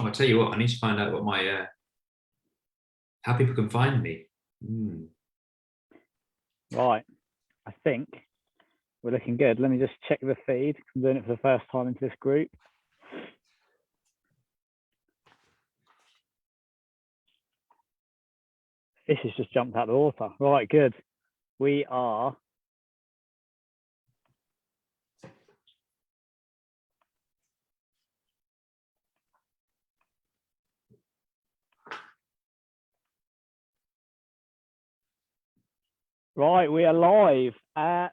Oh, I'll tell you what, I need to find out what my how people can find me. Right. I think we're looking good. Let me just check the feed. I'm doing it for the first time into this group. Fish has just jumped out of the water. Right, good. We are right. We are live.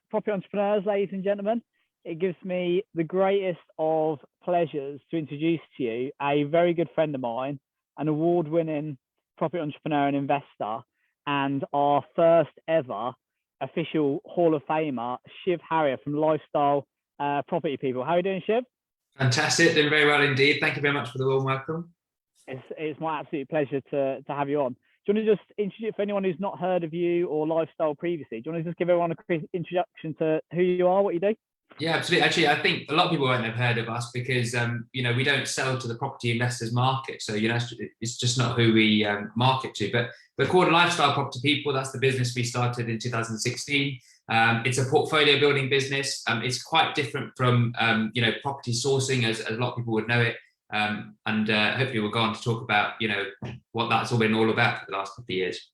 Property entrepreneurs, ladies and gentlemen. It gives me the greatest of pleasures to introduce to you a very good friend of mine, an award-winning property entrepreneur and investor, and our first ever official Hall of Famer, Shiv Haria from Lifestyle Property People. How are you doing, Shiv? Fantastic, doing very well indeed. Thank you very much for the warm welcome. It's my absolute pleasure to have you on. Do you want to just introduce, for anyone who's not heard of you or Lifestyle previously, do you want to just give everyone a quick introduction to who you are, what you do? Yeah, absolutely. Actually, I think a lot of people won't have heard of us because, we don't sell to the property investors market. So, it's just not who we market to. But we're called Lifestyle Property People. That's the business we started in 2016. It's a portfolio building business. It's quite different from, property sourcing as a lot of people would know it. Hopefully we'll go on to talk about, what that's all been all about for the last couple of years.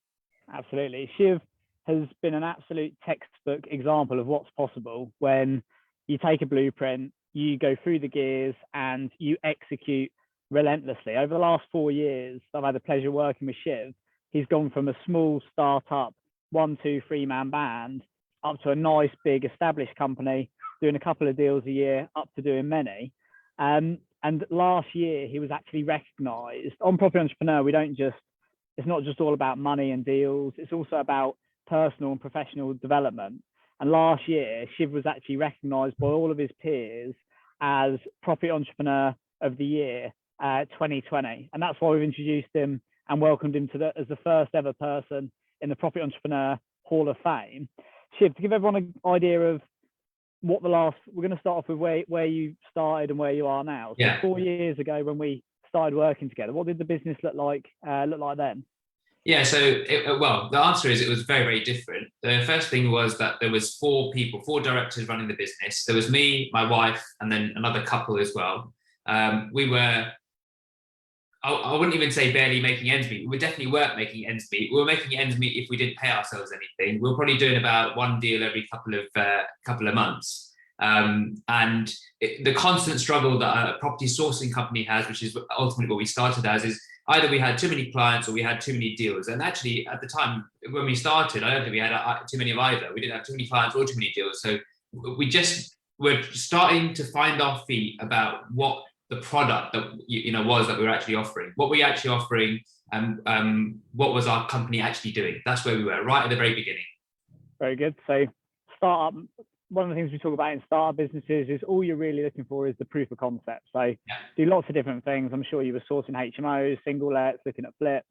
Absolutely. Shiv has been an absolute textbook example of what's possible when you take a blueprint, you go through the gears and you execute relentlessly. Over the last 4 years, I've had the pleasure of working with Shiv. He's gone from a small startup, 1, 2, 3-man band, up to a nice, big, established company, doing a couple of deals a year, up to doing many. And last year, he was actually recognized. On Property Entrepreneur, it's not just all about money and deals. It's also about personal and professional development. And last year, Shiv was actually recognized by all of his peers as Property Entrepreneur of the Year 2020. And that's why we've introduced him and welcomed him as the first ever person in the Property Entrepreneur Hall of Fame. Shiv, to give everyone an idea of we're going to start off with where you started and where you are now. So 4 years ago when we started working together, what did the business look like then? Yeah, so the answer is it was very, very different. The first thing was that there was 4 directors running the business. There was me, my wife, and then another couple as well. We were, I wouldn't even say barely making ends meet. We definitely weren't making ends meet. We were making ends meet if we didn't pay ourselves anything. We were probably doing about 1 deal every couple of months. The constant struggle that a property sourcing company has, which is ultimately what we started as, is either we had too many clients or we had too many deals. And actually, at the time when we started, I don't think we had too many of either. We didn't have too many clients or too many deals. So we just were starting to find our feet about what the product that was that we were actually offering, what were we actually offering, and what was our company actually doing. That's where we were right at the very beginning. Very good. So startup. One of the things we talk about in startup businesses is all you're really looking for is the proof of concept. So do lots of different things. I'm sure you were sourcing HMOs, single lets, looking at flips,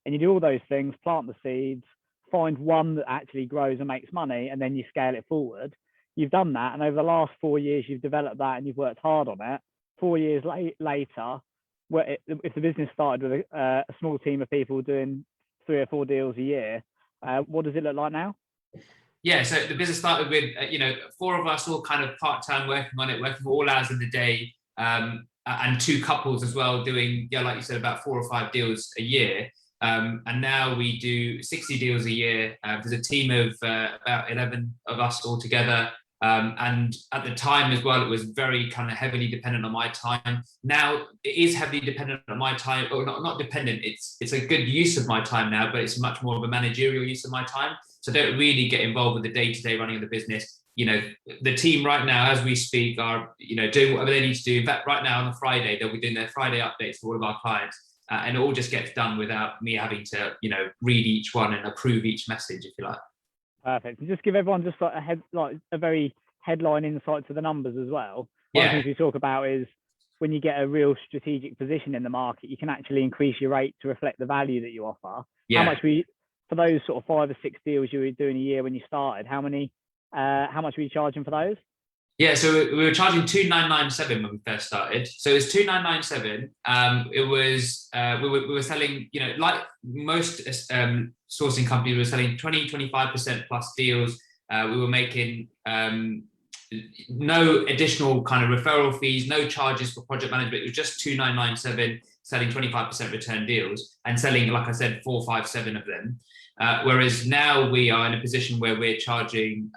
and you do all those things, plant the seeds, find one that actually grows and makes money, and then you scale it forward. You've done that. And over the last 4 years, you've developed that and you've worked hard on it. 4 years later, if the business started with a small team of people doing 3 or 4 deals a year, what does it look like now? Yeah, so the business started with, 4 of us all kind of part-time working on it, working all hours of the day, and 2 couples as well doing, like you said, about 4 or 5 deals a year. And now we do 60 deals a year. There's a team of about 11 of us all together. And at the time as well, it was very kind of heavily dependent on my time. Now it is heavily dependent on my time, or not dependent. It's a good use of my time now, but it's much more of a managerial use of my time. So I don't really get involved with the day-to-day running of the business. The team right now, as we speak, are, doing whatever they need to do. In fact, right now on a Friday, they'll be doing their Friday updates for all of our clients. And it all just gets done without me having to, read each one and approve each message, if you like. Perfect. And just give everyone just a very headline insight to the numbers as well. One of the things we talk about is when you get a real strategic position in the market, you can actually increase your rate to reflect the value that you offer. How much for those sort of 5 or 6 deals you were doing a year when you started, how much were you charging for those? Yeah, so we were charging 2,997 when we first started. So it was 2,997. It was we were selling, you know, like most sourcing companies, we were selling 20-25% plus deals. We were making no additional kind of referral fees, no charges for project management. It was just 2,997, selling 25% return deals and selling, like I said, 4, 5, 7 of them. Whereas now we are in a position where we're charging,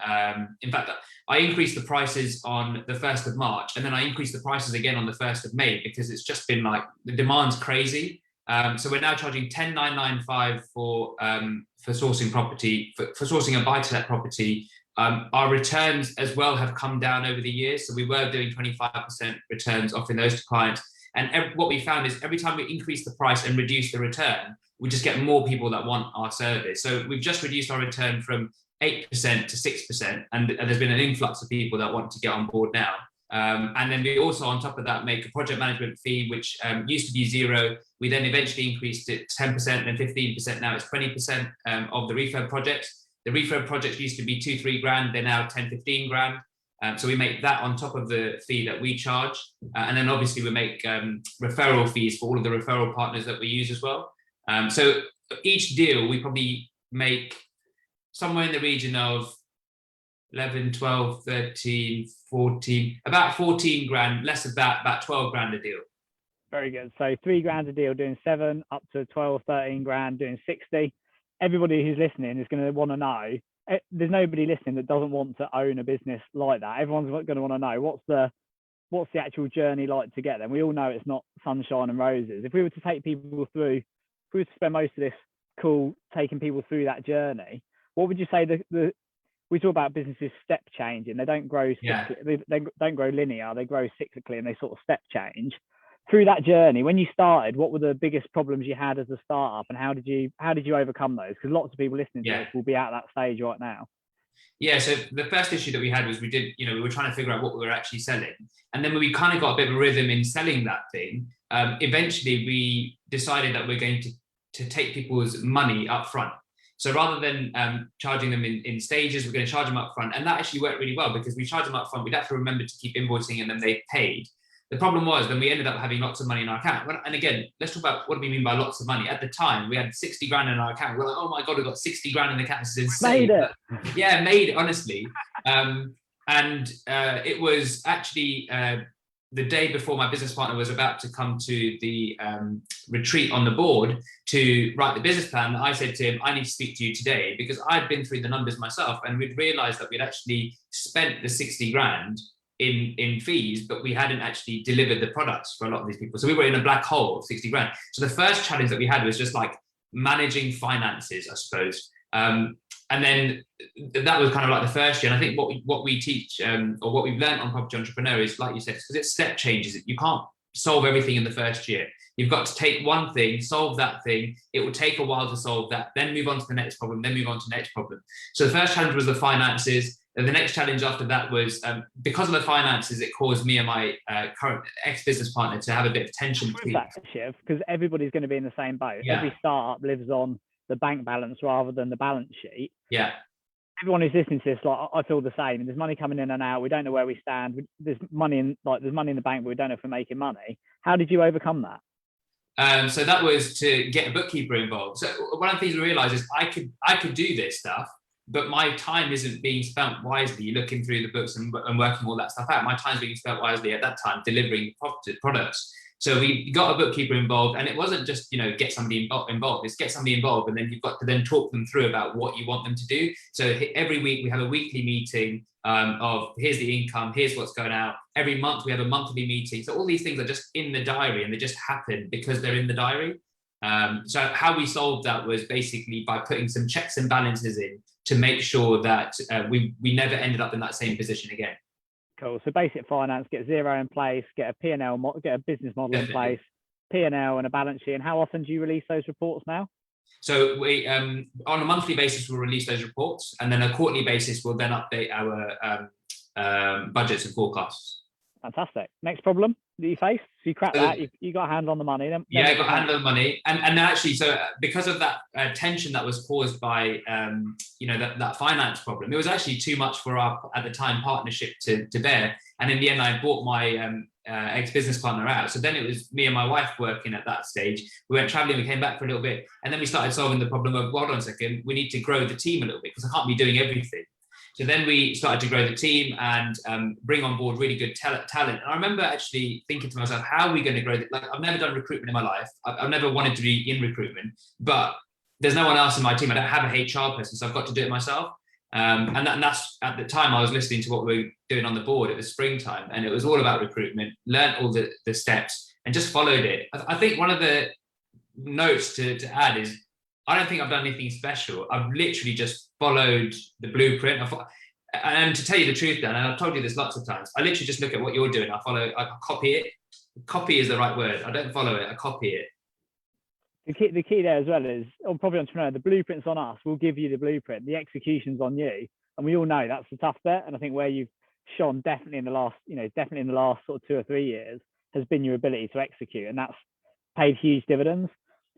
in fact, I increased the prices on the 1st of March, and then I increased the prices again on the 1st of May, because it's just been like, the demand's crazy. So we're now charging 10,995 for sourcing property, for sourcing a buy-to-let property. Our returns as well have come down over the years. So we were doing 25% returns, offering those to clients. And what we found is every time we increase the price and reduce the return, we just get more people that want our service. So we've just reduced our return from 8% to 6%, and there's been an influx of people that want to get on board now. And then we also, on top of that, make a project management fee, which used to be 0. We then eventually increased it to 10% and 15%. Now it's 20% of the refurb projects. The refurb projects used to be 2-3 grand. They're now 10-15 grand. So we make that on top of the fee that we charge. And then obviously we make referral fees for all of the referral partners that we use as well. So each deal, we probably make somewhere in the region of 11, 12, 13, 14, about 14 grand, less of that, about 12 grand a deal. Very good. So 3 grand a deal doing 7, up to 12, 13 grand doing 60. Everybody who's listening is going to want to know, there's nobody listening that doesn't want to own a business like that. Everyone's going to want to know what's the actual journey like to get there. We all know it's not sunshine and roses. If we were to take people through, if we were to spend most of this call taking people through that journey, what would you say we talk about businesses step changing? They don't grow they don't grow linear, they grow cyclically, and they sort of step change. Through that journey, when you started, what were the biggest problems you had as a startup, and how did you overcome those? Because lots of people listening to this will be at that stage right now. Yeah, so the first issue that we had was we were trying to figure out what we were actually selling. And then when we kind of got a bit of a rhythm in selling that thing, eventually we decided that we're going to take people's money up front. So rather than charging them in stages, we're going to charge them up front. And that actually worked really well, because we charged them up front. We'd have to remember to keep invoicing, and then they paid. The problem was then we ended up having lots of money in our account. And again, let's talk about what do we mean by lots of money. At the time, we had 60 grand in our account. We're like, oh my God, we've got 60 grand in the account. This is insane. Made it. Yeah, made it, honestly. It was actually the day before my business partner was about to come to the retreat on the board to write the business plan. I said to him, I need to speak to you today, because I'd been through the numbers myself, and we'd realized that we'd actually spent the 60 grand in fees, but we hadn't actually delivered the products for a lot of these people. So we were in a black hole of 60 grand. So the first challenge that we had was just like managing finances, I suppose. And then that was kind of like the first year. And I think what we teach or what we've learned on Property Entrepreneur is, like you said, because it's step changes. You can't solve everything in the first year. You've got to take one thing, solve that thing. It will take a while to solve that, then move on to the next problem, then move on to the next problem. So the first challenge was the finances. And the next challenge after that was, because of the finances, it caused me and my current ex-business partner to have a bit of tension. Shiv, because everybody's going to be in the same boat. Yeah. Every startup lives on the bank balance rather than the balance sheet. Yeah. Everyone who's listening to this, like, I feel the same. There's money coming in and out. We don't know where we stand. There's money in the bank, but we don't know if we're making money. How did you overcome that? So that was to get a bookkeeper involved. So one of the things we realized is I could do this stuff, but my time isn't being spent wisely looking through the books and working all that stuff out. My time's being spent wisely at that time delivering products. So we got a bookkeeper involved, and it wasn't just, get somebody involved. It's get somebody involved, and then you've got to then talk them through about what you want them to do. So every week we have a weekly meeting of here's the income, here's what's going out. Every month we have a monthly meeting. So all these things are just in the diary, and they just happen because they're in the diary. So how we solved that was basically by putting some checks and balances in to make sure that we never ended up in that same position again. Cool. So basic finance, get zero in place, get a P&L, get a business model in place, P&L and a balance sheet. And how often do you release those reports now? So we, on a monthly basis, we'll release those reports, and then a quarterly basis, we'll then update our budgets and forecasts. Fantastic. Next problem. that you faced? So you cracked that. You got a hand on the money. Then I got a hand on the money, and actually, so because of that tension that was caused by that finance problem, it was actually too much for our at the time partnership to bear. And in the end, I bought my ex-business partner out. So then it was me and my wife working at that stage. We went traveling, we came back for a little bit, and then we started solving the problem of, well, hold on a second, we need to grow the team a little bit because I can't be doing everything. So then we started to grow the team and bring on board really good talent. And I remember actually thinking to myself, how are we going to grow? Like, I've never done recruitment in my life. I've never wanted to be in recruitment, but there's no one else in my team. I don't have a HR person, so I've got to do it myself. And that's at the time I was listening to what we were doing on the board. It was springtime and it was all about recruitment, learned all the steps and just followed it. I think one of the notes to add is, I don't think I've done anything special. I've literally just followed the blueprint. And to tell you the truth, Dan, and I've told you this lots of times, I literally just look at what you're doing. I copy it. Copy is the right word. I don't follow it, I copy it. The key there as well is, on Property Entrepreneur, the blueprint's on us. We'll give you the blueprint. The execution's on you. And we all know that's the tough bit. And I think where you've shone definitely in the last sort of 2 or 3 years has been your ability to execute. And that's paid huge dividends.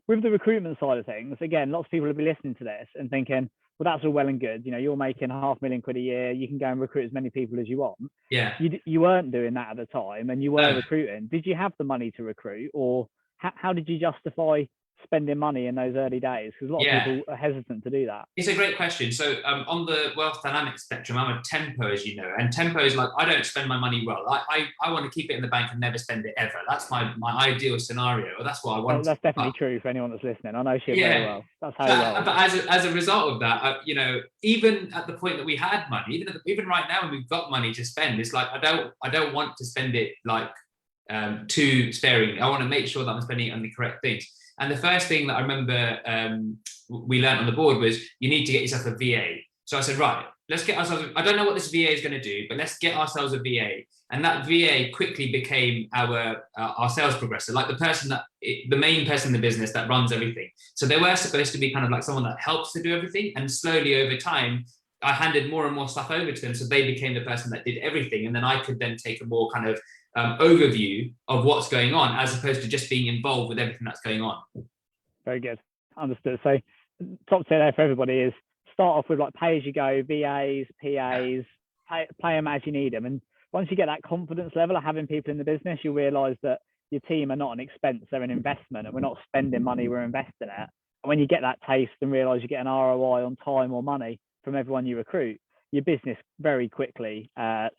With the recruitment side of things, again, lots of people will be listening to this and thinking, well, that's all well and good. You're making £500,000 a year. You can go and recruit as many people as you want. Yeah. You weren't doing that at the time and you were recruiting. Did you have the money to recruit, or how did you justify spending money in those early days? Because a lot of people are hesitant to do that. It's a great question. So on the wealth dynamics spectrum, I'm a tempo, as you know, and tempo is like, I don't spend my money well. I want to keep it in the bank and never spend it ever. That's my ideal scenario. That's what I want. Well, that's definitely true for anyone that's listening. I know Shiv very well. That's how you roll. But as a result of that, even at the point that we had money, even right now when we've got money to spend, it's like, I don't want to spend it like too sparingly. I want to make sure that I'm spending it on the correct things. And the first thing that I remember we learned on the board was, you need to get yourself a VA. So I said, right, let's get ourselves, I don't know what this VA is going to do, but let's get ourselves a VA. And that VA quickly became our sales progressor, like the main person in the business that runs everything. So they were supposed to be kind of like someone that helps to do everything. And slowly over time, I handed more and more stuff over to them. So they became the person that did everything. And then I could then take a more kind of overview of what's going on, as opposed to just being involved with everything that's going on. Very good. Understood. So top tip there for everybody is, start off with like pay as you go, VAs, PAs, pay them as you need them. And once you get that confidence level of having people in the business, you'll realize that your team are not an expense, they're an investment, and we're not spending money, we're investing it. And when you get that taste and realize you get an ROI on time or money from everyone you recruit, your business very quickly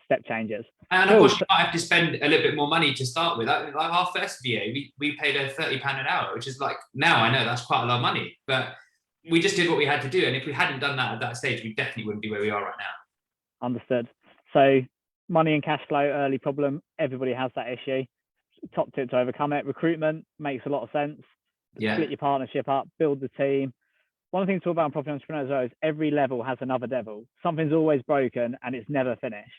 step changes. And of course, you might have to spend a little bit more money to start with. Like our first VA, we paid her £30 an hour, which is like, now I know that's quite a lot of money, but we just did what we had to do. And if we hadn't done that at that stage, we definitely wouldn't be where we are right now. Understood. So money and cash flow, early problem. Everybody has that issue. Top tip to overcome it. Recruitment makes a lot of sense. Split your partnership up, build the team. One of the things to talk about in Property Entrepreneurs is every level has another devil. Something's always broken and it's never finished.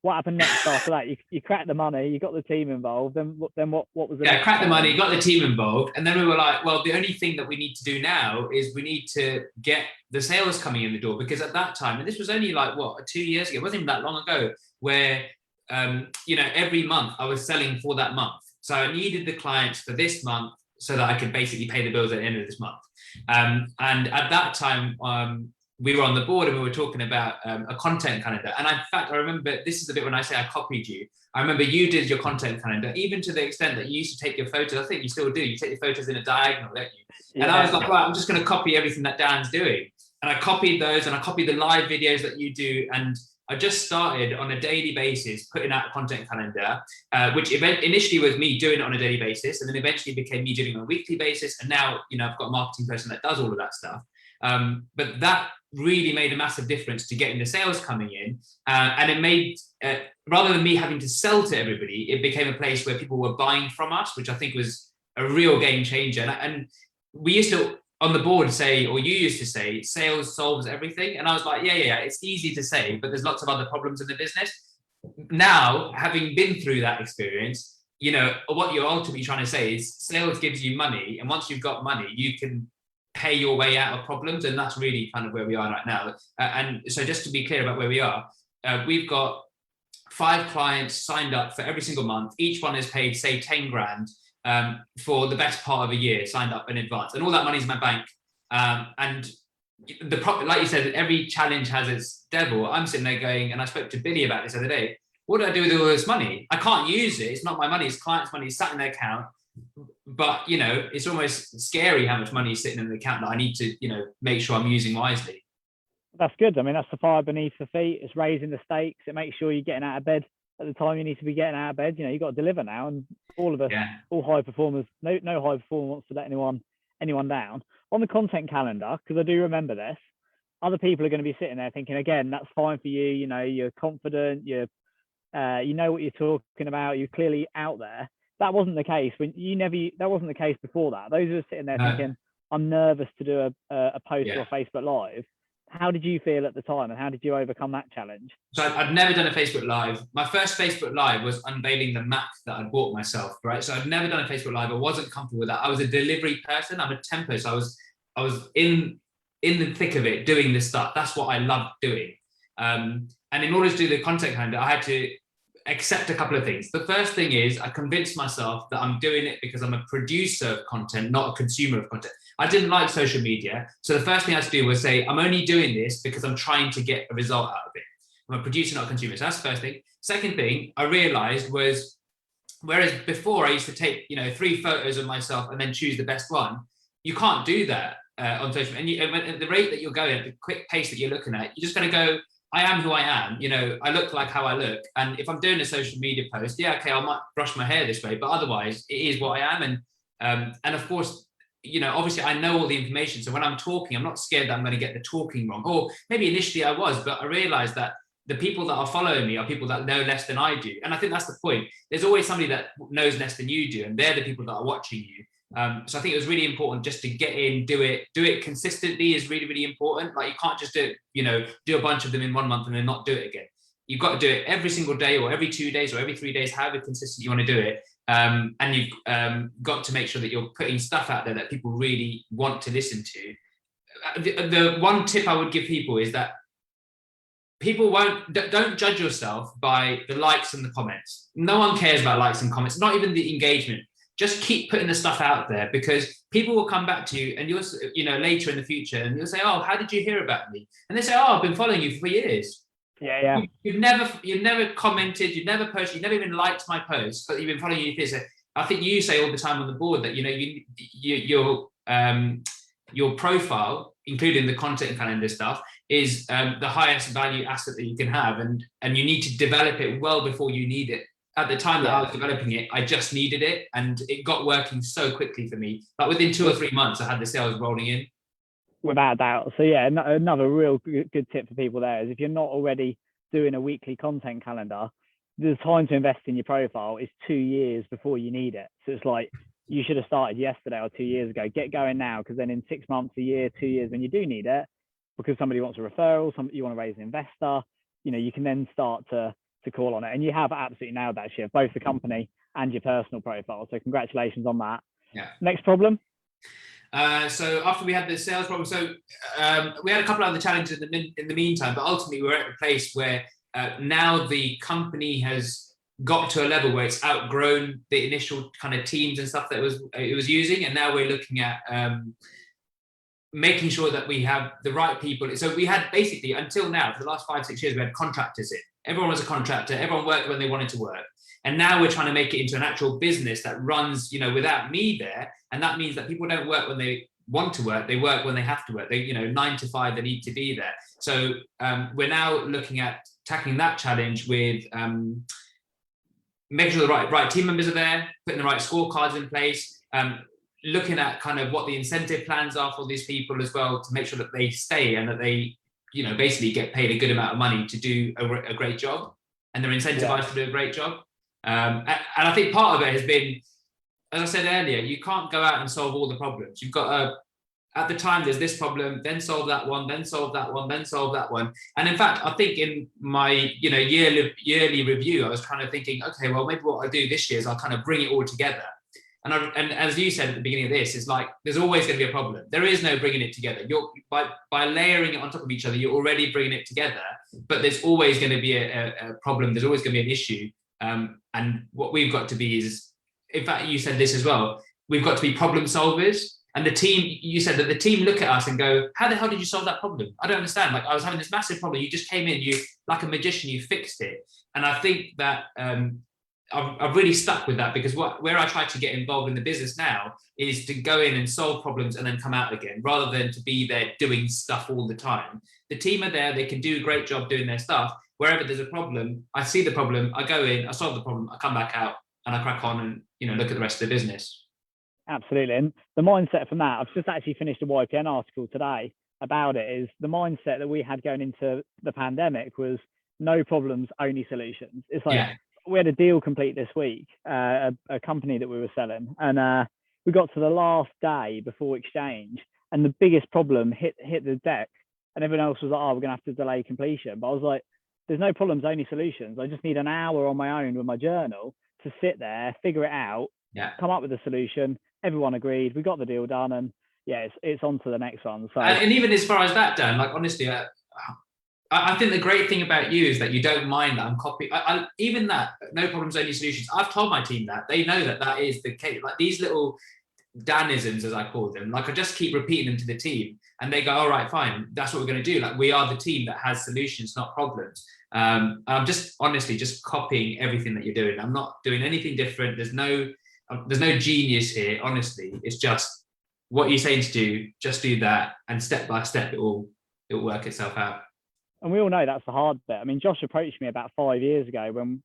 What happened next after that? You cracked the money, you got the team involved. Then what was the next? Cracked the money, got the team involved, and then we were like, well, the only thing that we need to do now is we need to get the sales coming in the door, because at that time, and this was only like 2 years ago, it wasn't even that long ago, where every month I was selling for that month. So I needed the clients for this month so that I could basically pay the bills at the end of this month. And at that time, we were on the board and we were talking about a content calendar. And in fact, I remember, this is the bit when I say I copied you. I remember you did your content calendar, even to the extent that you used to take your photos. I think you still do. You take your photos in a diagonal, don't you? Yeah. And I was like, right, I'm just going to copy everything that Dan's doing. And I copied those, and I copied the live videos that you do. And I just started on a daily basis putting out a content calendar, which initially was me doing it on a daily basis, and then eventually became me doing it on a weekly basis. And now, I've got a marketing person that does all of that stuff. But that really made a massive difference to getting the sales coming in. And it made, rather than me having to sell to everybody, it became a place where people were buying from us, which I think was a real game changer. And we used to, on the board, say, or you used to say, sales solves everything. And I was like, yeah, it's easy to say, but there's lots of other problems in the business. Now, having been through that experience, what you're ultimately trying to say is sales gives you money. And once you've got money, you can pay your way out of problems. And that's really kind of where we are right now. And so just to be clear about where we are, we've got 5 clients signed up for every single month. Each one is paid, say, 10 grand for the best part of a year, signed up in advance, and all that money's in my bank. And like you said, every challenge has its devil. I'm sitting there going, and I spoke to Billy about this the other day. What do I do with all this money? I can't use it. It's not my money. It's clients' money. It's sat in their account. But you know, it's almost scary how much money is sitting in the account that I need to, you know, make sure I'm using wisely. That's good. I mean, that's the fire beneath the feet. It's raising the stakes. It makes sure you're getting out of bed at the time you need to be getting out of bed. You know, you've got to deliver now, and all of us, all high performers, no high performer wants to let anyone down. On the content calendar, because I do remember this, other people are going to be sitting there thinking, again, that's fine for you. You know, you're confident, you know what you're talking about, you're clearly out there. That wasn't the case that wasn't the case before that. Those who are sitting there thinking, I'm nervous to do a post or a Facebook Live. How did you feel at the time, and how did you overcome that challenge? So I'd never done a Facebook Live. My first Facebook Live was unveiling the Mac that I'd bought myself, right? So I'd never done a Facebook Live. I wasn't comfortable with that. I was a delivery person. I'm a temper. So I was in the thick of it, doing this stuff. That's what I loved doing. And in order to do the content calendar, I had to accept a couple of things. The first thing is I convinced myself that I'm doing it because I'm a producer of content, not a consumer of content. I didn't like social media. So the first thing I had to do was say, I'm only doing this because I'm trying to get a result out of it. I'm a producer, not a consumer. So that's the first thing. Second thing I realized was, whereas before I used to take, you know, 3 photos of myself and then choose the best one, you can't do that on social media. And at the rate that you're going, at the quick pace that you're looking at, you're just going to go, I am who I am. You know, I look like how I look. And if I'm doing a social media post, yeah, okay, I might brush my hair this way, but otherwise it is what I am. And of course, you know, obviously I know all the information. So when I'm talking, I'm not scared that I'm going to get the talking wrong. Or maybe initially I was, but I realized that the people that are following me are people that know less than I do. And I think that's the point. There's always somebody that knows less than you do, and they're the people that are watching you. So I think it was really important just to get in, do it consistently is really, really important. Like you can't just do it, you know, do a bunch of them in 1 month and then not do it again. You've got to do it every single day, or every 2 days, or every 3 days, however consistent you want to do it. And you've got to make sure that you're putting stuff out there that people really want to listen to. The one tip I would give people is that people don't judge yourself by the likes and the comments. No one cares about likes and comments, not even the engagement. Just keep putting the stuff out there, because people will come back to you and you'll, you know, later in the future, and you'll say, oh, how did you hear about me? And they say, oh, I've been following you for years. Yeah. You've never commented, you've never posted, you've never even liked my post, but you've been following you for years. I think you say all the time on the board that, you know, your profile, including the content calendar stuff, is the highest value asset that you can have, and you need to develop it well before you need it. At the time that I was developing it, I just needed it, and it got working so quickly for me. Like within 2 or 3 months, I had the sales rolling in. Without doubt. So yeah, another real good tip for people there is, if you're not already doing a weekly content calendar, the time to invest in your profile is 2 years before you need it. So it's like, you should have started yesterday or 2 years ago. Get going now, because then in 6 months, a year, 2 years, when you do need it, because somebody wants a referral, you want to raise an investor, you know, you can then start to call on it. And you have absolutely nailed that, Shiv, both the company and your personal profile. So congratulations on that. Yeah. Next problem. So after we had the sales problem, so we had a couple of other challenges in the meantime, but ultimately we're at a place where now the company has got to a level where it's outgrown the initial kind of teams and stuff that it was using, and now we're looking at making sure that we have the right people. So we had basically, until now, for the last 5-6 years, we had contractors in. Everyone was a contractor. Everyone worked when they wanted to work. And now we're trying to make it into an actual business that runs, you know, without me there. And that means that people don't work when they want to work. They work when they have to work. They, you know, 9 to 5, they need to be there. So we're now looking at tackling that challenge with making sure the right team members are there, putting the right scorecards in place, looking at kind of what the incentive plans are for these people as well, to make sure that they stay and that they, you know, basically get paid a good amount of money to do a great job, and they're incentivized to do a great job. And I think part of it has been, as I said earlier, you can't go out and solve all the problems. You've got to, at the time, there's this problem, then solve that one, then solve that one, then solve that one. And in fact, I think in my, you know, yearly review, I was kind of thinking, okay, well, maybe what I'll do this year is I'll kind of bring it all together. And as you said at the beginning of this, it's like there's always going to be a problem. There is no bringing it together. You're by layering it on top of each other, you're already bringing it together. But there's always going to be a problem. There's always going to be an issue. And what we've got to be is, in fact, you said this as well. We've got to be problem solvers. And the team, you said that the team look at us and go, "How the hell did you solve that problem? I don't understand. Like, I was having this massive problem. You just came in, you like a magician, you fixed it." And I think that I've really stuck with that, because where I try to get involved in the business now is to go in and solve problems and then come out again, rather than to be there doing stuff all the time. The team are there, they can do a great job doing their stuff. Wherever there's a problem, I see the problem, I go in, I solve the problem, I come back out and I crack on and look at the rest of the business. Absolutely. And the mindset from that, I've just actually finished a YPN article today about it, is the mindset that we had going into the pandemic was no problems, only solutions. It's like, we had a deal complete this week, a company that we were selling, and we got to the last day before exchange, and the biggest problem hit the deck, and everyone else was like, "Oh, we're gonna have to delay completion." But I was like, "There's no problems, only solutions. I just need an hour on my own with my journal to sit there, figure it out, come up with a solution." Everyone agreed. We got the deal done, and it's on to the next one. So, and even as far as that, Dan, like honestly, I think the great thing about you is that you don't mind that I'm copying. Even that, no problems, only solutions. I've told my team that. They know that is the case. Like these little Danisms, as I call them, like I just keep repeating them to the team, and they go, "All right, fine. That's what we're going to do. Like we are the team that has solutions, not problems." I'm just honestly just copying everything that you're doing. I'm not doing anything different. There's no genius here. Honestly, it's just what you're saying to do. Just do that, and step by step, it will work itself out. And we all know that's the hard bit. I mean, Josh approached me about 5 years ago when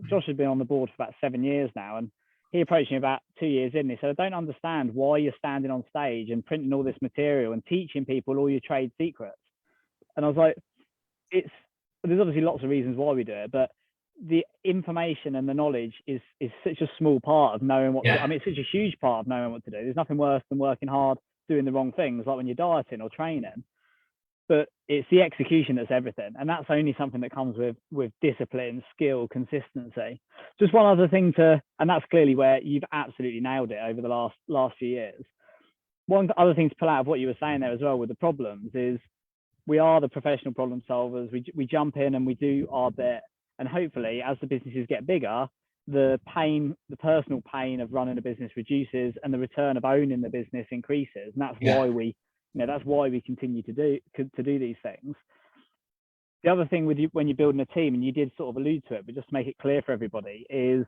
Josh had been on the board for about 7 years now. And he approached me about 2 years in. He said, "I don't understand why you're standing on stage and printing all this material and teaching people all your trade secrets." And I was like, there's obviously lots of reasons why we do it, but the information and the knowledge is such a small part of knowing what to, I mean, it's such a huge part of knowing what to do. There's nothing worse than working hard, doing the wrong things, like when you're dieting or training. But it's the execution that's everything, and that's only something that comes with discipline, skill, consistency. Just one other thing and that's clearly where you've absolutely nailed it over the last few years. One other thing to pull out of what you were saying there as well with the problems is we are the professional problem solvers. We jump in and we do our bit, and hopefully as the businesses get bigger, the personal pain of running a business reduces, and the return of owning the business increases, and that's why we. That's why we continue to do these things. The other thing with you when you're building a team, and you did sort of allude to it, but just to make it clear for everybody, is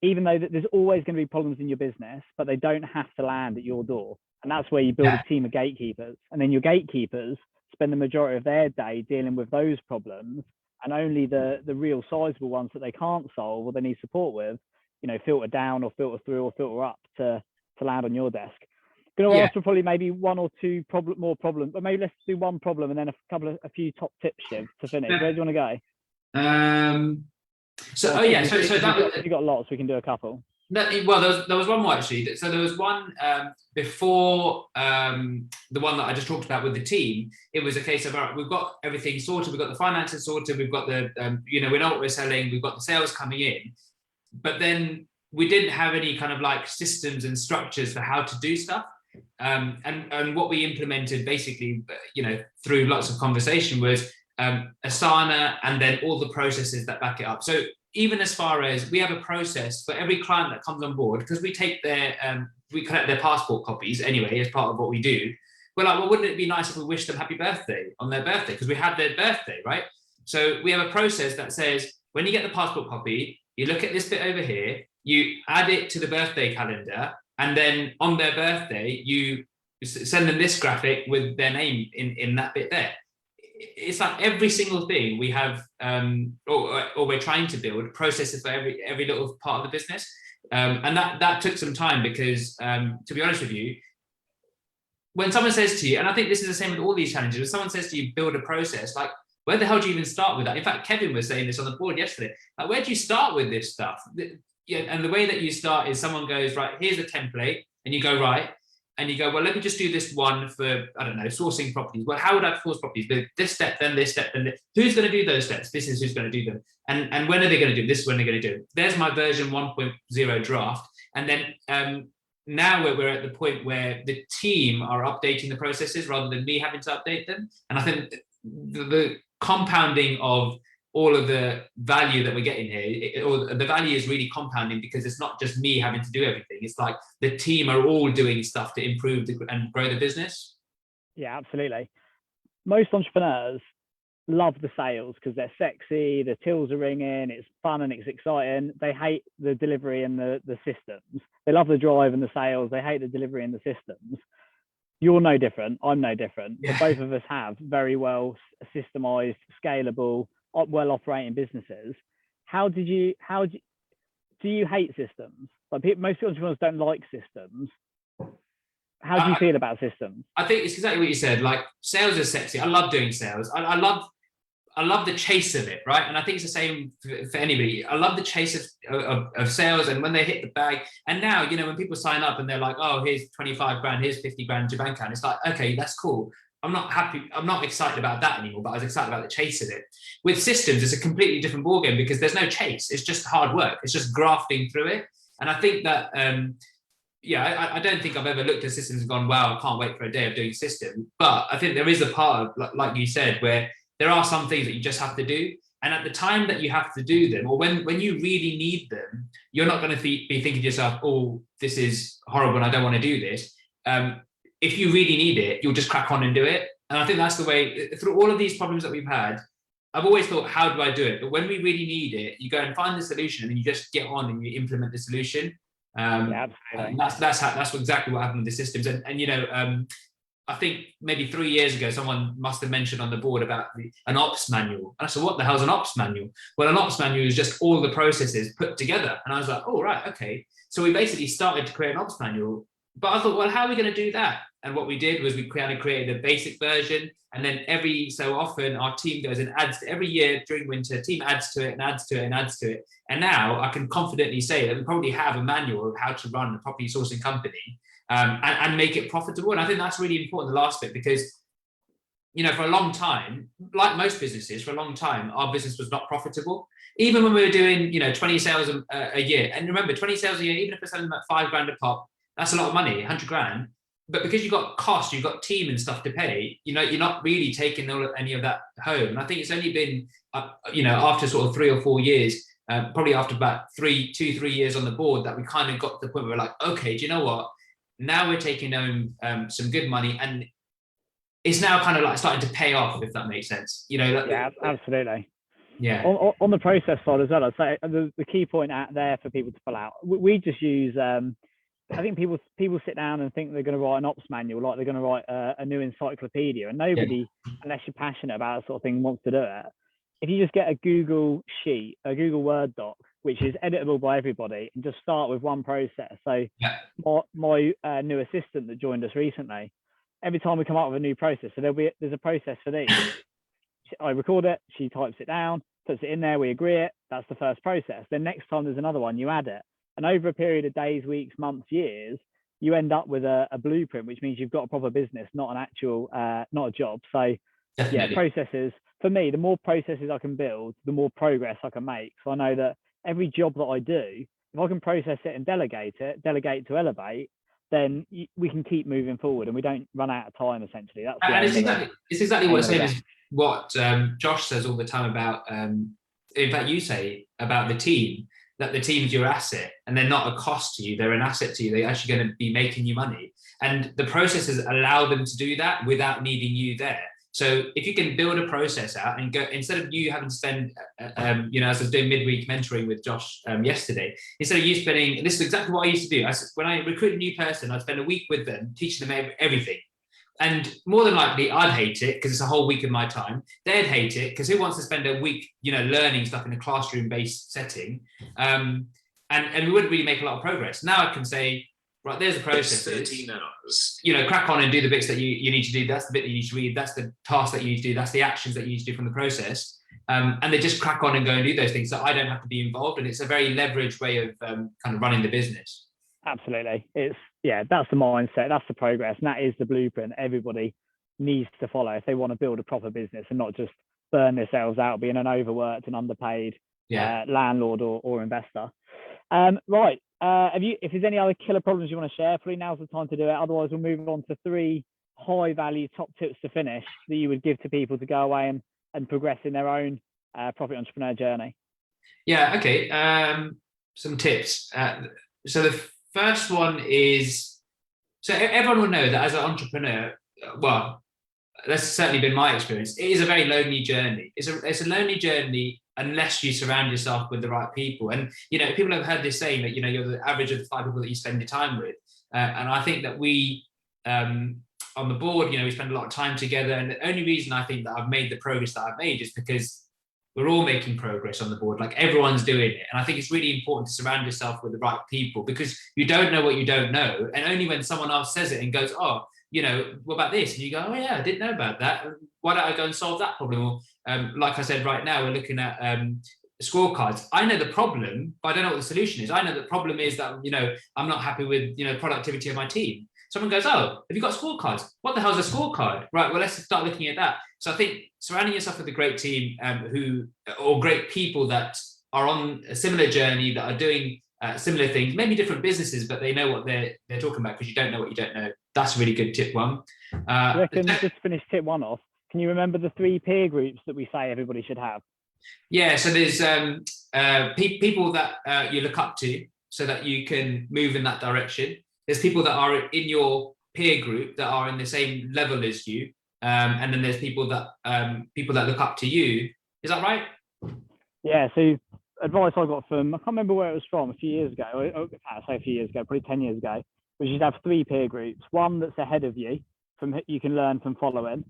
even though there's always going to be problems in your business, but they don't have to land at your door. And that's where you build a team of gatekeepers. And then your gatekeepers spend the majority of their day dealing with those problems, and only the real sizable ones that they can't solve or they need support with, filter down or filter through or filter up to land on your desk. Going to ask for probably maybe one or two more problems, but maybe let's do one problem and then a few top tips, Shiv, to finish. Where do you want to go? So you got lots, we can do a couple. Well, there was one more actually. So there was one before the one that I just talked about with the team. It was a case of, all right, we've got everything sorted, we've got the finances sorted, we've got the we know what we're selling, we've got the sales coming in, but then we didn't have any kind of like systems and structures for how to do stuff. And what we implemented basically, through lots of conversation was Asana, and then all the processes that back it up. So even as far as we have a process for every client that comes on board, because we take we collect their passport copies anyway as part of what we do. We're like, well, wouldn't it be nice if we wished them happy birthday on their birthday, because we had their birthday, right? So we have a process that says when you get the passport copy, you look at this bit over here, you add it to the birthday calendar, and then on their birthday, you send them this graphic with their name in that bit there. It's like every single thing we have, or we're trying to build processes for every little part of the business. And that took some time because, to be honest with you, when someone says to you, and I think this is the same with all these challenges, when someone says to you, build a process, like, where the hell do you even start with that? In fact, Kevin was saying this on the board yesterday. Like, where do you start with this stuff? And the way that you start is someone goes, right, here's a template, and you go, right, and you go, well, let me just do this one for, I don't know, sourcing properties. Well, how would I source properties? This step, then this step, then this. Who's going to do those steps? This is who's going to do them. And when are they going to do them? This is when they're going to do it. There's my version 1.0 draft. And then now we're at the point where the team are updating the processes rather than me having to update them. And I think the compounding of all of the value that we're getting here, or the value is really compounding because it's not just me having to do everything. It's like the team are all doing stuff to improve and grow the business. Yeah, absolutely. Most entrepreneurs love the sales because they're sexy, the tills are ringing, it's fun and it's exciting. They hate the delivery and the systems. They love the drive and the sales. They hate the delivery and the systems. You're no different. I'm no different. Yeah. But both of us have very well systemized, scalable, well operating businesses. Do you hate systems? Like most entrepreneurs don't like systems. How do you feel about systems? I think it's exactly what you said. Like, sales is sexy. I love doing sales. I love the chase of it, right? And I think it's the same for anybody. I love the chase of sales, and when they hit the bag. And now, you know, when people sign up and they're like, oh, here's 25 grand, here's 50 grand to your bank account. It's like, okay, that's cool. I'm not happy. I'm not excited about that anymore, but I was excited about the chase of it. With systems, it's a completely different ballgame because there's no chase. It's just hard work. It's just grafting through it. And I think that, I don't think I've ever looked at systems and gone, wow, I can't wait for a day of doing system. But I think there is a part of, like you said, where there are some things that you just have to do. And at the time that you have to do them, or when you really need them, you're not going to be thinking to yourself, oh, this is horrible and I don't want to do this. If you really need it, you'll just crack on and do it. And I think that's the way, through all of these problems that we've had, I've always thought, how do I do it? But when we really need it, you go and find the solution and you just get on and you implement the solution. Yeah, and that's exactly what happened with the systems. And you know, I think maybe 3 years ago, someone must have mentioned on the board about an ops manual. And I said, what the hell's an ops manual? Well, an ops manual is just all the processes put together. And I was like, oh, right, okay. So we basically started to create an ops manual. But I thought, well, how are we going to do that? And what we did was we kind of created a basic version. And then every so often, our team goes and adds to, every year during winter, team adds to it and adds to it and adds to it. And now I can confidently say that we probably have a manual of how to run a property sourcing company and make it profitable. And I think that's really important, the last bit, because, you know, for a long time, like most businesses, for a long time, our business was not profitable. Even when we were doing, you know, 20 sales a year. And remember, 20 sales a year, even if we're selling about 5 grand a pop, that's a lot of money, 100 grand. But because you've got costs, you've got team and stuff to pay, you know, you're not really taking any of that home. And I think it's only been, you know, after sort of 3 or 4 years, probably after about 3 years on the board, that we kind of got to the point where we're like, okay, do you know what? Now we're taking home some good money, and it's now kind of like starting to pay off, if that makes sense. You know, yeah, absolutely. Yeah. On the process side as well, I'd say the key point out there for people to pull out, we just use, I think people sit down and think they're going to write an ops manual, like they're going to write a new encyclopedia, and nobody, unless you're passionate about that sort of thing, wants to do it. If you just get a Google sheet, a Google Word doc, which is editable by everybody, and just start with one process. So my new assistant that joined us recently, every time we come up with a new process, so there's a process for these. I record it, she types it down, puts it in there, we agree it. That's the first process. Then next time there's another one, you add it. And over a period of days, weeks, months, years, you end up with a blueprint, which means you've got a proper business, not an actual, not a job. So Definitely. Yeah, processes. For me, the more processes I can build, the more progress I can make. So I know that every job that I do, if I can process it and delegate to elevate, then we can keep moving forward and we don't run out of time, essentially. That's it's exactly what I say, what Josh says all the time about, in fact, you say about the team, that the team's your asset and they're not a cost to you, they're an asset to you, they're actually going to be making you money. And the processes allow them to do that without needing you there. So if you can build a process out and go, instead of you having to spend, you know, as I was doing midweek mentoring with Josh yesterday, instead of you spending, this is exactly what I used to do. When I recruit a new person, I'd spend a week with them, teaching them everything. And more than likely, I'd hate it because it's a whole week of my time. They'd hate it because who wants to spend a week, you know, learning stuff in a classroom-based setting? And we wouldn't really make a lot of progress. Now I can say, right, there's the process. 13 hours. You know, crack on and do the bits that you need to do. That's the bit that you need to read. That's the task that you need to do. That's the actions that you need to do from the process. And they just crack on and go and do those things. So I don't have to be involved. And it's a very leveraged way of kind of running the business. Absolutely. That's the mindset. That's the progress. And that is the blueprint everybody needs to follow if they want to build a proper business and not just burn themselves out being an overworked and underpaid landlord or investor. Right. if there's any other killer problems you want to share, probably now's the time to do it. Otherwise, we'll move on to 3 high value top tips to finish that you would give to people to go away and progress in their own profit entrepreneur journey. Yeah, okay. Some tips. So the first one is, so everyone will know that as an entrepreneur, well, that's certainly been my experience, it is a very lonely journey. It's a lonely journey unless you surround yourself with the right people. And, people have heard this saying that, you're the average of the 5 people that you spend your time with. And I think that we, on the board, we spend a lot of time together. And the only reason I think that I've made the progress that I've made is because we're all making progress on the board. Like, everyone's doing it. And I think it's really important to surround yourself with the right people, because you don't know what you don't know. And only when someone else says it and goes, oh, what about this? And you go, oh yeah, I didn't know about that. Why don't I go and solve that problem? Or like I said, right now we're looking at scorecards. I know the problem, but I don't know what the solution is. I know the problem is that, I'm not happy with, productivity of my team. Someone goes, oh, have you got scorecards? What the hell's a scorecard? Right, well, let's start looking at that. So I think surrounding yourself with a great team or great people that are on a similar journey, that are doing similar things, maybe different businesses, but they know what they're talking about, because you don't know what you don't know. That's a really good tip 1. I reckon, just to finish tip 1 off, can you remember the 3 peer groups that we say everybody should have? Yeah, so there's people that you look up to so that you can move in that direction. There's people that are in your peer group that are in the same level as you, and then there's people that look up to you. Is that right? Yeah. So advice I got from, I can't remember where it was from, a few years ago. I say a few years ago, probably 10 years ago. We should have 3 peer groups. One that's ahead of you, from you can learn from following.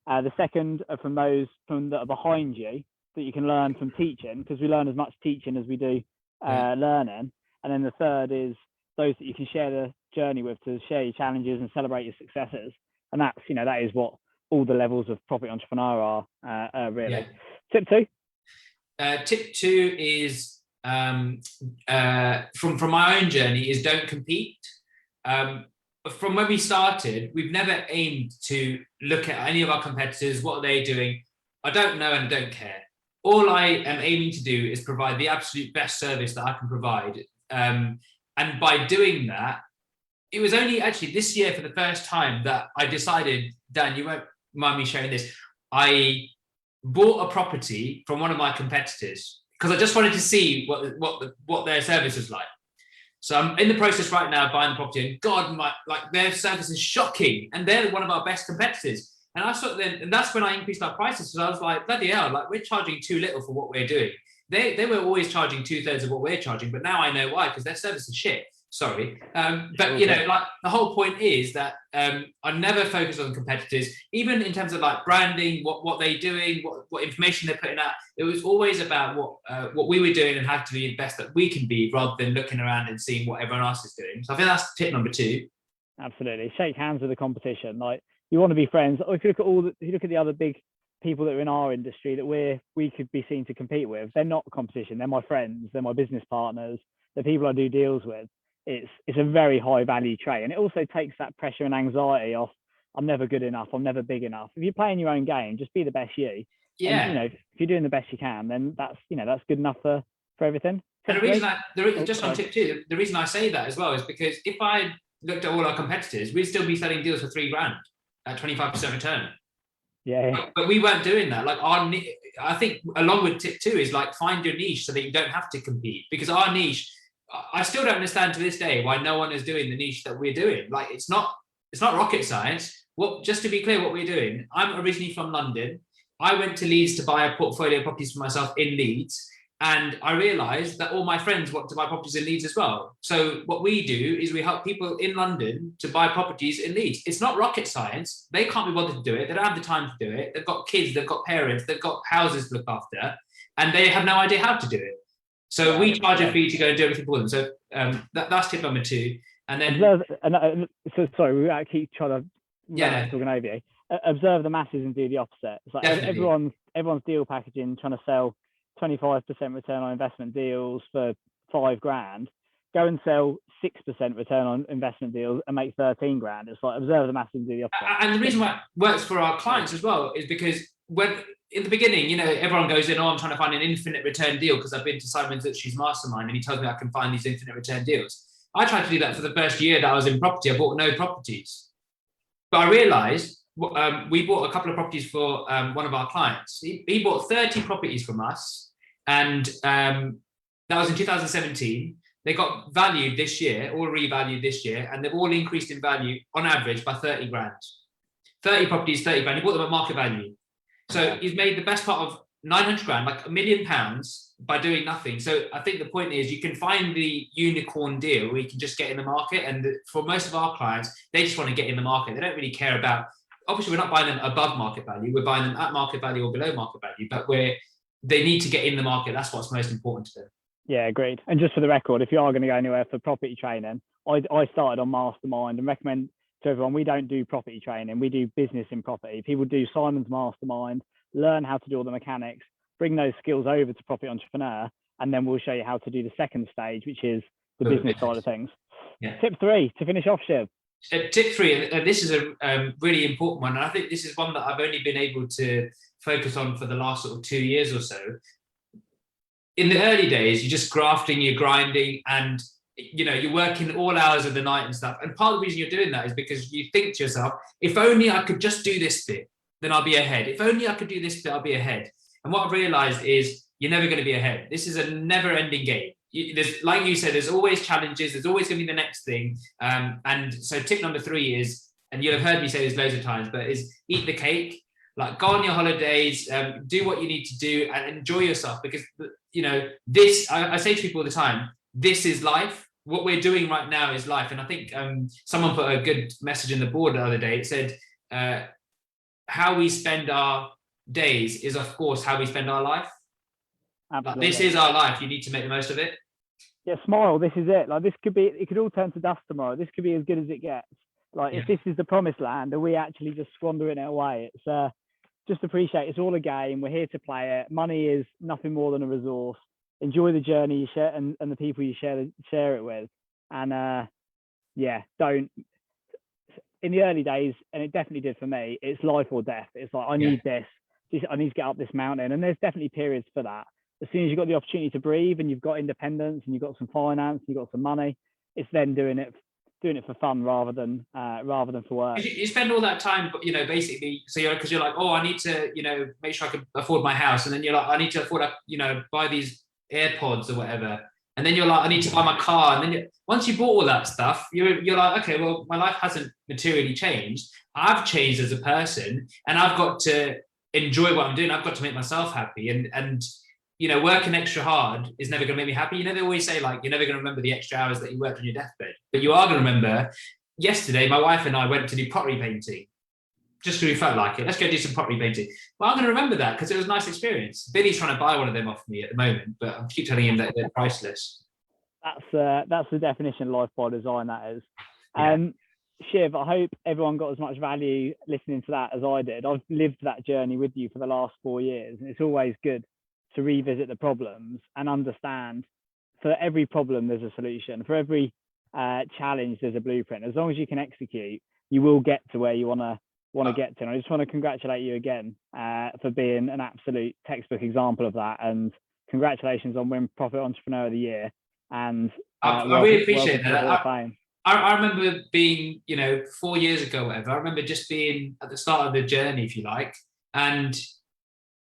The second are from those that are behind you, that you can learn from teaching, because we learn as much teaching as we do learning. And then the third is those that you can share the journey with, to share your challenges and celebrate your successes. And that's, that is what all the levels of profit entrepreneur are really. Yeah. Tip 2? Tip 2 is from my own journey, is don't compete. From when we started, we've never aimed to look at any of our competitors. What are they doing? I don't know and don't care. All I am aiming to do is provide the absolute best service that I can provide. And by doing that, it was only actually this year for the first time that I decided, Dan, you won't mind me sharing this, I bought a property from one of my competitors because I just wanted to see what their service was like. So I'm in the process right now of buying the property, and God, their service is shocking, and they're one of our best competitors. And and that's when I increased our prices, because I was like, bloody hell, we're charging too little for what we're doing. They were always charging 2/3 of what we're charging, but now I know why, because their service is shit. Sorry. But the whole point is that I never focus on competitors, even in terms of branding, what they're doing, what information they're putting out. It was always about what we were doing and how to be the best that we can be, rather than looking around and seeing what everyone else is doing. So I think that's tip number 2. Absolutely. Shake hands with the competition. You want to be friends. If you look at the other big people that are in our industry that we could be seen to compete with, they're not competition. They're my friends. They're my business partners. They're people I do deals with. It's a very high value trait, and it also takes that pressure and anxiety off. I'm never good enough. I'm never big enough. If you're playing your own game, just be the best you. Yeah. And, if you're doing the best you can, then that's good enough for everything. And the reason just on tip 2, the reason I say that as well is because if I looked at all our competitors, we'd still be selling deals for $3,000 at 25% return. Yeah. But we weren't doing that. I think along with tip 2 is find your niche so that you don't have to compete, because our niche, I still don't understand to this day why no one is doing the niche that we're doing. It's not rocket science. Just to be clear, what we're doing, I'm originally from London. I went to Leeds to buy a portfolio of properties for myself in Leeds. And I realized that all my friends want to buy properties in Leeds as well. So what we do is we help people in London to buy properties in Leeds. It's not rocket science. They can't be bothered to do it. They don't have the time to do it. They've got kids, they've got parents, they've got houses to look after, and they have no idea how to do it. So we charge a fee to go and do everything for them. So that's tip number 2. And then sorry, we keep trying to talking over you. Observe the masses and do the opposite. It's like everyone's deal packaging, trying to sell 25% return on investment deals for $5,000. Go and sell 6% return on investment deals and make 13 grand. It's observe the masses and do the opposite. And the reason why it works for our clients as well is because when in the beginning, everyone goes in, I'm trying to find an infinite return deal because I've been to Simon Zutsch's mastermind and he tells me I can find these infinite return deals. I tried to do that for the first year that I was in property. I bought no properties. But I realized we bought a couple of properties for one of our clients. He bought 30 properties from us, and that was in 2017. They got valued this year, all revalued this year, and they've all increased in value on average by 30 grand. 30 properties, 30 grand. He bought them at market value. So he's made the best part of 900 grand, like £1 million by doing nothing. So I think the point is you can find the unicorn deal where you can just get in the market. And for most of our clients, they just want to get in the market. They don't really care about, obviously we're not buying them above market value. We're buying them at market value or below market value, but they need to get in the market. That's what's most important to them. Yeah, agreed. And just for the record, if you are going to go anywhere for property training, I started on Mastermind and recommend to everyone, we don't do property training. We do business in property. People do Simon's Mastermind, learn how to do all the mechanics, bring those skills over to Property Entrepreneur, and then we'll show you how to do the second stage, which is the business side of things. Yeah. Tip 3 to finish off, Shiv. Tip 3, and this is a really important one, and I think this is one that I've only been able to focus on for the last sort of 2 years or so. In the early days, you're just grafting, you're grinding, and you're working all hours of the night and stuff. And part of the reason you're doing that is because you think to yourself, if only I could just do this bit, then I'll be ahead. If only I could do this bit, I'll be ahead. And what I've realized is you're never going to be ahead. This is a never-ending game. There's, like you said, there's always challenges. There's always going to be the next thing. And so tip number 3 is, and you'll have heard me say this loads of times, but is eat the cake. Like, go on your holidays, do what you need to do, and enjoy yourself. Because this, I say to people all the time, this is life. What we're doing right now is life. And I think someone put a good message in the board the other day. It said, how we spend our days is, of course, how we spend our life. Like, this is our life. You need to make the most of it. Yeah, smile. This is it. Like, this could be, it could all turn to dust tomorrow. This could be as good as it gets. Like, if this is the promised land, are we actually just squandering it away? It's just appreciate it's all a game. We're here to play it. Money is nothing more than a resource. Enjoy the journey you share and the people you share it with. And don't, in the early days, and it definitely did for me, it's life or death. It's like, I need this. I need to get up this mountain. And there's definitely periods for that. As soon as you've got the opportunity to breathe and you've got independence and you've got some finance, you've got some money, it's then doing it for fun rather than for work. You spend all that time, basically, so because you're like, oh, I need to, make sure I can afford my house. And then you're like, I need to afford, buy these AirPods or whatever. And then you're like, I need to buy my car. And then once you bought all that stuff, you're like, okay, well, my life hasn't materially changed. I've changed as a person, and I've got to enjoy what I'm doing. I've got to make myself happy. And working extra hard is never going to make me happy. They always say, like, you're never going to remember the extra hours that you worked on your deathbed. But you are going to remember, yesterday, my wife and I went to do pottery painting. Just because we felt like it. Let's go do some pottery painting. Well, I'm going to remember that because it was a nice experience. Billy's trying to buy one of them off me at the moment, but I keep telling him that they're priceless. That's the definition of life by design, that is. Shiv, I hope everyone got as much value listening to that as I did. I've lived that journey with you for the last 4 years, and it's always good to revisit the problems and understand for every problem there's a solution. For every challenge there's a blueprint. As long as you can execute, you will get to where you want to get to. And I just want to congratulate you again for being an absolute textbook example of that. And congratulations on winning Profit Entrepreneur of the Year. And I really appreciate that. I remember being, 4 years ago, whatever. I remember just being at the start of the journey, if you like, and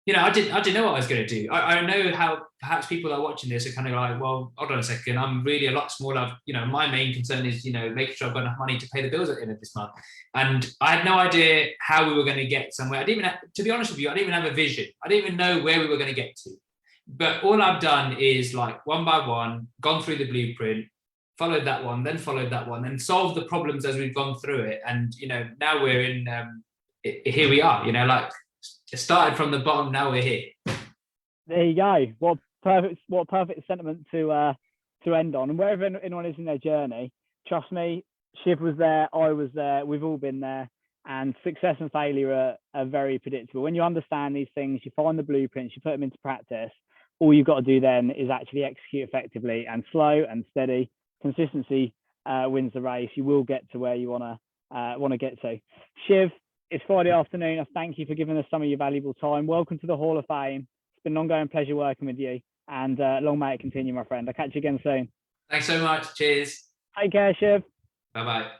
I didn't know what I was going to do. I know how perhaps people are watching this are kind of like, well, hold on a second, I'm really a lot smaller. My main concern is, making sure I've got enough money to pay the bills at the end of this month. And I had no idea how we were going to get somewhere. To be honest with you, I didn't even have a vision. I didn't even know where we were going to get to. But all I've done is, like, one by one, gone through the blueprint, followed that one, then followed that one, and solved the problems as we've gone through it. And, now we're in, here we are, like, it started from the bottom, now we're here. There you go. What perfect sentiment to end on. And wherever anyone is in their journey, trust me, Shiv was there, I was there, we've all been there. And success and failure are very predictable. When you understand these things, you find the blueprints, you put them into practice, all you've got to do then is actually execute effectively, and slow and steady. Consistency wins the race. You will get to where you want to get to. Shiv, it's Friday afternoon. I thank you for giving us some of your valuable time. Welcome to the Hall of Fame. It's been an ongoing pleasure working with you, and long may it continue, my friend. I'll catch you again soon. Thanks so much. Cheers. Take care, Shiv. Bye bye.